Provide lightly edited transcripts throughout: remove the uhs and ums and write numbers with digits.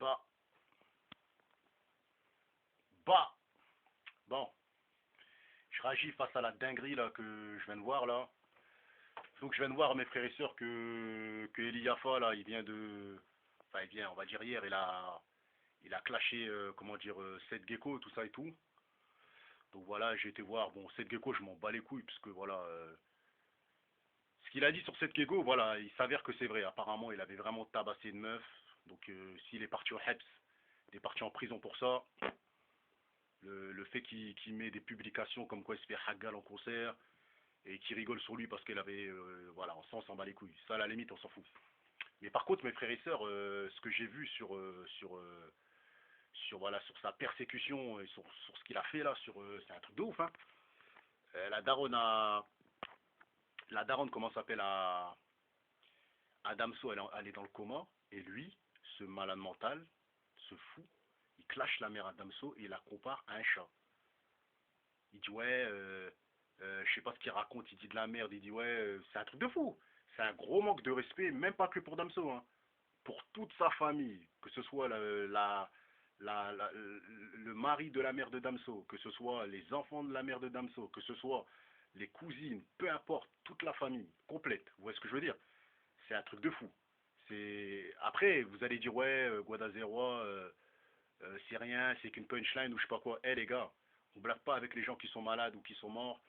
Bah, bah, bon, je réagis face à la dinguerie là que je viens de voir là. Donc je viens de voir mes frères et sœurs que Eli Yafa là, il vient de, enfin il vient, on va dire hier, il a clashé, comment dire, Seth Gecko, tout ça et tout. Donc voilà, j'ai été voir, bon Seth Gecko, je m'en bats les couilles puisque voilà, ce qu'il a dit sur Seth Gecko, voilà, il s'avère que c'est vrai. Apparemment, il avait vraiment tabassé une meuf. Donc s'il est parti au Heps, il est parti en prison pour ça. Le fait qu'il met des publications comme quoi il se fait hagal en concert et qu'il rigole sur lui parce qu'il avait, voilà, on s'en bat les couilles. Ça, à la limite, on s'en fout. Mais par contre, mes frères et sœurs, ce que j'ai vu voilà, sur sa persécution et sur ce qu'il a fait là, c'est un truc de ouf, hein. La daronne comment ça s'appelle, Adamso, elle est dans le coma, et lui, ce malade mental, ce fou, il clash la mère Adamso et il la compare à un chat. Il dit ouais, je sais pas ce qu'il raconte, il dit de la merde, il dit ouais, c'est un truc de fou. C'est un gros manque de respect, même pas que pour Damso, hein. Pour toute sa famille, que ce soit le mari de la mère de Damso, que ce soit les enfants de la mère de Damso, que ce soit les cousines, peu importe, toute la famille complète. Vous voyez ce que je veux dire? C'est un truc de fou. C'est après, vous allez dire ouais, Guadalajara, c'est rien, c'est qu'une punchline ou je sais pas quoi. Eh les gars, on blague pas avec les gens qui sont malades ou qui sont morts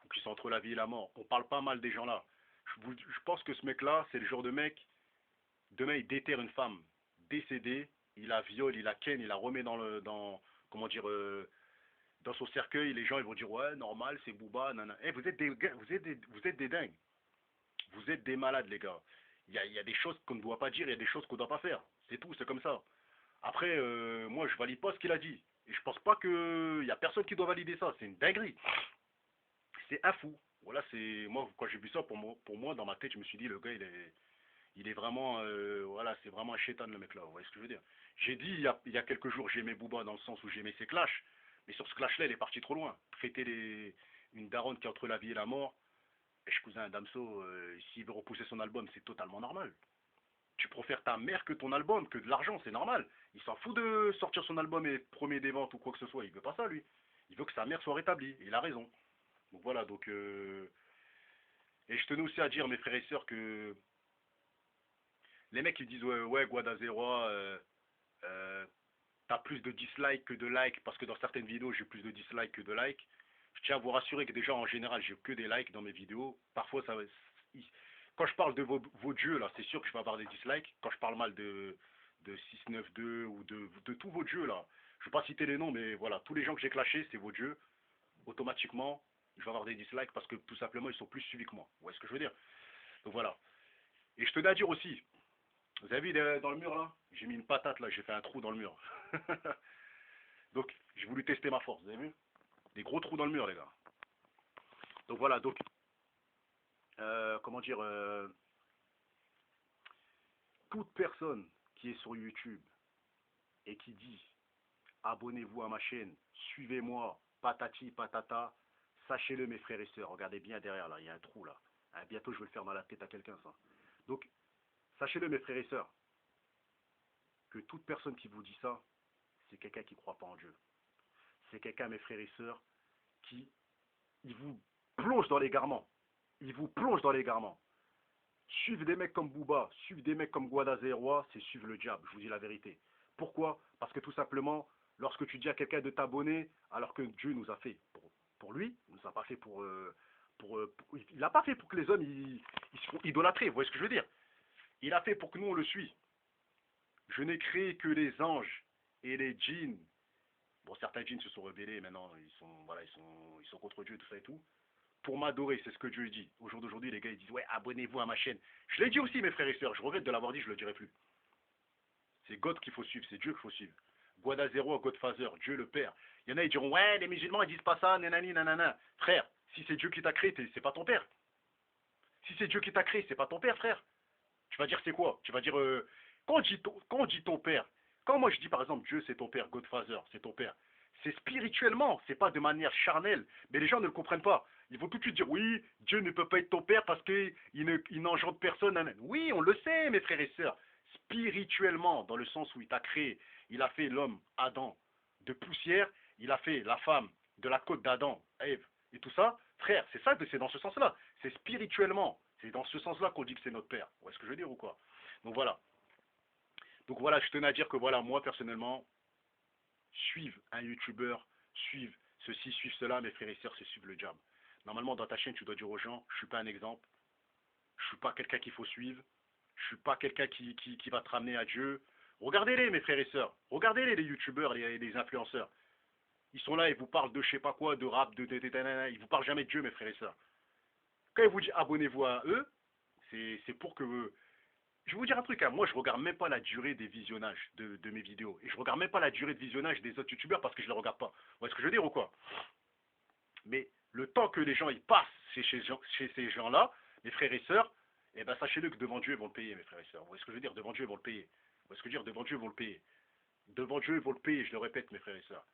ou qui sont entre la vie et la mort. On parle pas mal des gens là. Je pense que ce mec-là, c'est le genre de mec, demain il déterre une femme décédée, il la viole, il la ken, il la remet comment dire, dans son cercueil. Les gens ils vont dire ouais, normal, c'est Booba, nanana. Eh, vous êtes des dingues. Vous êtes des malades, les gars. Il y a des choses qu'on ne doit pas dire, il y a des choses qu'on ne doit pas faire. C'est tout, c'est comme ça. Après, moi, je valide pas ce qu'il a dit. Et je pense pas qu'il y a personne qui doit valider ça. C'est une dinguerie. C'est un fou. Voilà, c'est moi quand j'ai vu ça pour moi dans ma tête, je me suis dit le gars il est vraiment voilà, c'est vraiment un chétan le mec là. Vous voyez ce que je veux dire? J'ai dit il y a quelques jours j'aimais Booba dans le sens où j'aimais ses clashs, mais sur ce clash là, il est parti trop loin. Traiter une daronne qui est entre la vie et la mort. Et je cousin Damso, s'il veut repousser son album, c'est totalement normal. Tu préfères ta mère que ton album, que de l'argent, c'est normal. Il s'en fout de sortir son album et premier des ventes ou quoi que ce soit. Il veut pas ça, lui. Il veut que sa mère soit rétablie. Et il a raison. Donc voilà, donc... Et je tenais aussi à dire, mes frères et sœurs, que les mecs qui disent, ouais, ouais Guadalajara, t'as plus de dislikes que de likes, parce que dans certaines vidéos, j'ai plus de dislikes que de likes. Je tiens à vous rassurer que déjà, en général, j'ai que des likes dans mes vidéos. Parfois, quand je parle de vos dieux, là, c'est sûr que je vais avoir des dislikes. Quand je parle mal de 692 ou de tous vos dieux, là, je ne vais pas citer les noms, mais voilà, tous les gens que j'ai clashés, c'est vos dieux. Automatiquement, je vais avoir des dislikes parce que tout simplement, ils sont plus suivis que moi. Vous voyez ce que je veux dire? Donc voilà. Et je tenais à dire aussi, vous avez vu dans le mur, là? J'ai mis une patate, là, j'ai fait un trou dans le mur. Donc, j'ai voulu tester ma force, vous avez vu? Des gros trous dans le mur, les gars. Donc voilà, donc, comment dire, toute personne qui est sur YouTube et qui dit abonnez-vous à ma chaîne, suivez-moi, patati patata, sachez-le mes frères et sœurs, regardez bien derrière là, il y a un trou là. Hein, bientôt je vais le faire dans la tête à quelqu'un ça. Donc, sachez-le mes frères et sœurs, que toute personne qui vous dit ça, c'est quelqu'un qui ne croit pas en Dieu. C'est quelqu'un, mes frères et sœurs, qui il vous plonge dans l'égarement. Il vous plonge dans l'égarement. Suivre des mecs comme Booba, suivre des mecs comme Guadalajara, c'est suivre le diable, je vous dis la vérité. Pourquoi? Parce que tout simplement, lorsque tu dis à quelqu'un de t'abonner, alors que Dieu nous a fait pour lui, il nous a pas fait il n'a pas fait pour que les hommes ils se font idolâtrer, vous voyez ce que je veux dire? Il a fait pour que nous on le suit. Je n'ai créé que les anges et les djinns. Bon, certains djinns se sont rebellés, maintenant voilà, ils sont contre Dieu, tout ça et tout. Pour m'adorer, c'est ce que Dieu dit. Au jour d'aujourd'hui, les gars, ils disent, ouais, abonnez-vous à ma chaîne. Je l'ai dit aussi, mes frères et sœurs, je regrette de l'avoir dit, je ne le dirai plus. C'est God qu'il faut suivre, c'est Dieu qu'il faut suivre. Guadalajara, Godfather, Dieu le Père. Il y en a, ils diront, ouais, les musulmans, ils disent pas ça, nanani, nanana. Frère, si c'est Dieu qui t'a créé, c'est pas ton père. Si c'est Dieu qui t'a créé, c'est pas ton père, frère. Tu vas dire, c'est quoi? Tu vas dire, quand on dit ton père, quand moi je dis par exemple, Dieu c'est ton père, Godfather, c'est ton père, c'est spirituellement, c'est pas de manière charnelle. Mais les gens ne le comprennent pas. Ils vont tout de suite dire oui, Dieu ne peut pas être ton père parce qu'il n'engendre personne. Oui, on le sait, mes frères et sœurs. spirituellement, dans le sens où il t'a créé, il a fait l'homme, Adam, de poussière, il a fait la femme de la côte d'Adam, Ève, et tout ça, frère, c'est ça, c'est dans ce sens-là. C'est spirituellement. C'est dans ce sens-là qu'on dit que c'est notre père. Vous voyez ce que je veux dire ou quoi? Donc voilà. Donc voilà, je tenais à dire que voilà, moi personnellement, suivre un youtubeur, suivre ceci, suivre cela, mes frères et sœurs, c'est suivre le jam. Normalement, dans ta chaîne, tu dois dire aux gens, je suis pas un exemple, je suis pas quelqu'un qu'il faut suivre, je suis pas quelqu'un qui va te ramener à Dieu. Regardez-les, mes frères et sœurs, regardez-les, les youtubeurs, les influenceurs. Ils sont là, ils vous parlent de je sais pas quoi, de rap, ils vous parlent jamais de Dieu, mes frères et sœurs. Quand ils vous disent abonnez-vous à eux, c'est pour que je vais vous dire un truc, hein. Moi je regarde même pas la durée des visionnages de mes vidéos. Et je regarde même pas la durée de visionnage des autres youtubeurs parce que je les regarde pas. Vous voyez ce que je veux dire ou quoi? Mais le temps que les gens ils passent chez ces gens-là, mes frères et sœurs, eh ben sachez-le que devant Dieu ils vont le payer, mes frères et sœurs. Vous voyez ce que je veux dire? Devant Dieu ils vont le payer. Vous voyez ce que je veux dire? Devant Dieu ils vont le payer. Devant Dieu ils vont le payer, je le répète, mes frères et sœurs.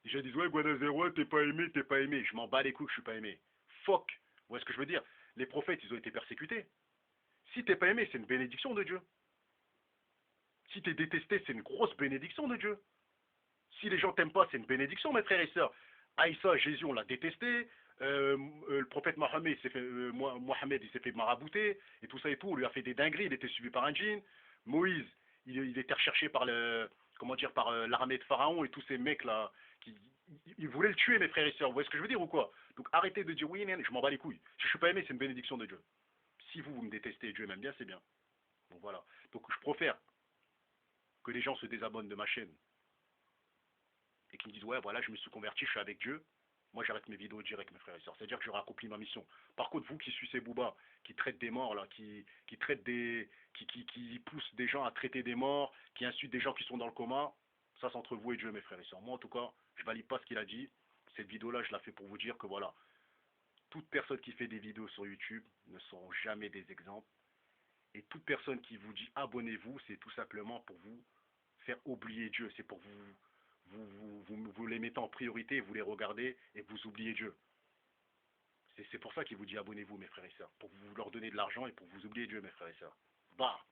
Les gens disent ouais Guadalzero, t'es pas aimé, t'es pas aimé. Je m'en bats les couilles que je suis pas aimé. Fuck. Vous voyez ce que je veux dire? Les prophètes ils ont été persécutés. Si t'es pas aimé, c'est une bénédiction de Dieu. Si t'es détesté, c'est une grosse bénédiction de Dieu. Si les gens t'aiment pas, c'est une bénédiction, mes frères et sœurs. Aïssa, Jésus, on l'a détesté. Le prophète Mohammed, il s'est fait marabouter, et tout ça et tout. On lui a fait des dingueries, il était suivi par un djinn. Moïse, il était recherché par comment dire, par l'armée de Pharaon et tous ces mecs-là. Ils voulaient le tuer, mes frères et sœurs. Vous voyez ce que je veux dire ou quoi? Donc arrêtez de dire oui, je m'en bats les couilles. Si je suis pas aimé, c'est une bénédiction de Dieu. Si vous me détestez et Dieu m'aime bien, c'est bien. Donc voilà. Donc je préfère que les gens se désabonnent de ma chaîne et qui me disent ouais voilà je me suis converti, je suis avec Dieu, moi j'arrête mes vidéos direct mes frères et sœurs. C'est-à-dire que j'aurai accompli ma mission. Par contre vous qui sucez Booba, qui traite des morts là, qui traite des. Qui pousse des gens à traiter des morts, qui insulte des gens qui sont dans le coma, ça c'est entre vous et Dieu mes frères et sœurs. Moi en tout cas, je valide pas ce qu'il a dit. Cette vidéo là je la fais pour vous dire que voilà, toute personne qui fait des vidéos sur YouTube ne sont jamais des exemples. Et toute personne qui vous dit abonnez-vous, c'est tout simplement pour vous faire oublier Dieu. C'est pour vous les mettez en priorité, vous les regardez et vous oubliez Dieu. C'est pour ça qu'il vous dit abonnez-vous, mes frères et sœurs. Pour vous leur donner de l'argent et pour vous oublier Dieu, mes frères et sœurs. Bah